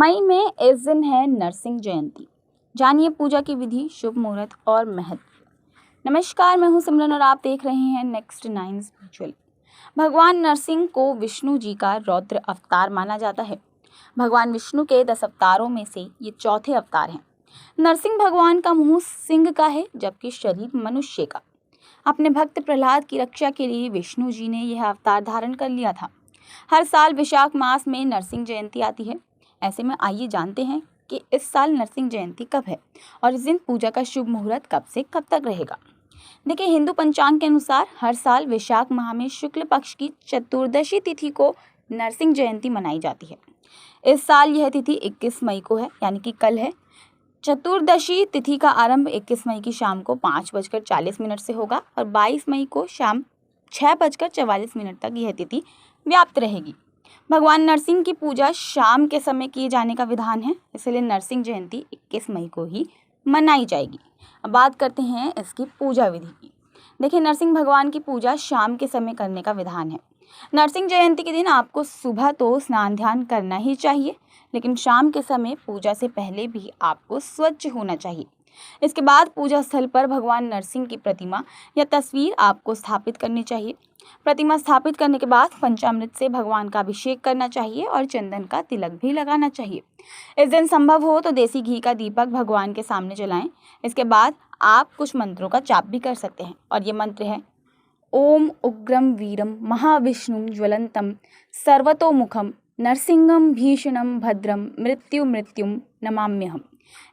मई में इस दिन है नरसिंह जयंती। जानिए पूजा की विधि, शुभ मुहूर्त और महत्व। नमस्कार, मैं हूं सिमरन और आप देख रहे हैं नेक्स्ट 9 स्पिरिचुअल। भगवान नरसिंह को विष्णु जी का रौद्र अवतार माना जाता है। भगवान विष्णु के 10 अवतारों में से ये चौथे अवतार हैं। नरसिंह भगवान का मुंह सिंह का है, जबकि शरीर मनुष्य का। अपने भक्त प्रहलाद की रक्षा के लिए विष्णु जी ने यह अवतार धारण कर लिया था। हर साल वैशाख मास में नरसिंह जयंती आती है। ऐसे में आइए जानते हैं कि इस साल नरसिंह जयंती कब है और इस दिन पूजा का शुभ मुहूर्त कब से कब तक रहेगा। देखिए, हिंदू पंचांग के अनुसार हर साल वैशाख माह में शुक्ल पक्ष की चतुर्दशी तिथि को नरसिंह जयंती मनाई जाती है। इस साल यह तिथि 21 मई को है, यानी कि कल है। चतुर्दशी तिथि का आरंभ 21 मई की शाम को 5:40 से होगा और 22 मई को शाम 6:44 तक यह तिथि व्याप्त रहेगी। भगवान नरसिंह की पूजा शाम के समय किए जाने का विधान है, इसलिए नरसिंह जयंती 21 मई को ही मनाई जाएगी। अब बात करते हैं इसकी पूजा विधि की। देखिए, नरसिंह भगवान की पूजा शाम के समय करने का विधान है। नरसिंह जयंती के दिन आपको सुबह तो स्नान ध्यान करना ही चाहिए, लेकिन शाम के समय पूजा से पहले भी आपको स्वच्छ होना चाहिए। इसके बाद पूजा स्थल पर भगवान नरसिंह की प्रतिमा या तस्वीर आपको स्थापित करनी चाहिए। प्रतिमा स्थापित करने के बाद पंचामृत से भगवान का अभिषेक करना चाहिए और चंदन का तिलक भी लगाना चाहिए। इस दिन संभव हो तो देसी घी का दीपक भगवान के सामने जलाएं। इसके बाद आप कुछ मंत्रों का जाप भी कर सकते हैं और ये मंत्र है: ओम उग्रम वीरम महाविष्णुम ज्वलंतम सर्वतोमुखम नरसिंहम भीषणम भद्रम मृत्युम नमाम्यहम्।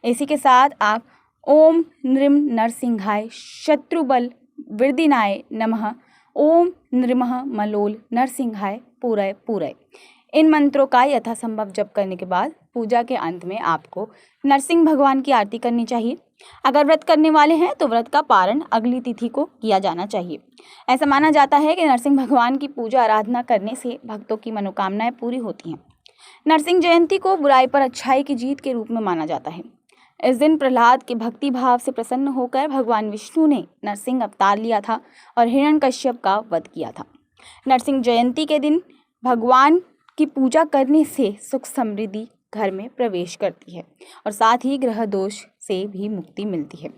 इसी के साथ आप ओम नृम नरसिंहाय शत्रुबल विर्दिनाय नमः, ओम नृमः मलोल नरसिंहाय पूरय इन मंत्रों का यथासंभव जप करने के बाद पूजा के अंत में आपको नरसिंह भगवान की आरती करनी चाहिए। अगर व्रत करने वाले हैं तो व्रत का पारण अगली तिथि को किया जाना चाहिए। ऐसा माना जाता है कि नरसिंह भगवान की पूजा आराधना करने से भक्तों की मनोकामनाएं पूरी होती हैं। नरसिंह जयंती को बुराई पर अच्छाई की जीत के रूप में माना जाता है। इस दिन प्रहलाद के भक्ति भाव से प्रसन्न होकर भगवान विष्णु ने नरसिंह अवतार लिया था और हिरण्यकश्यप का वध किया था। नरसिंह जयंती के दिन भगवान की पूजा करने से सुख समृद्धि घर में प्रवेश करती है और साथ ही ग्रह दोष से भी मुक्ति मिलती है।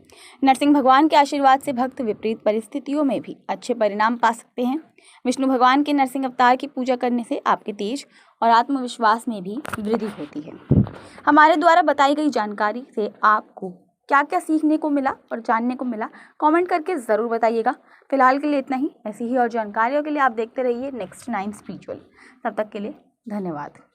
नरसिंह भगवान के आशीर्वाद से भक्त विपरीत परिस्थितियों में भी अच्छे परिणाम पा सकते हैं। विष्णु भगवान के नरसिंह अवतार की पूजा करने से आपके तेज और आत्मविश्वास में भी वृद्धि होती है। हमारे द्वारा बताई गई जानकारी से आपको क्या क्या सीखने को मिला और जानने को मिला, कमेंट करके ज़रूर बताइएगा। फिलहाल के लिए इतना ही। ऐसी ही और जानकारियों के लिए आप देखते रहिए नेक्स्ट 9 स्पिरिचुअल। तब तक के लिए धन्यवाद।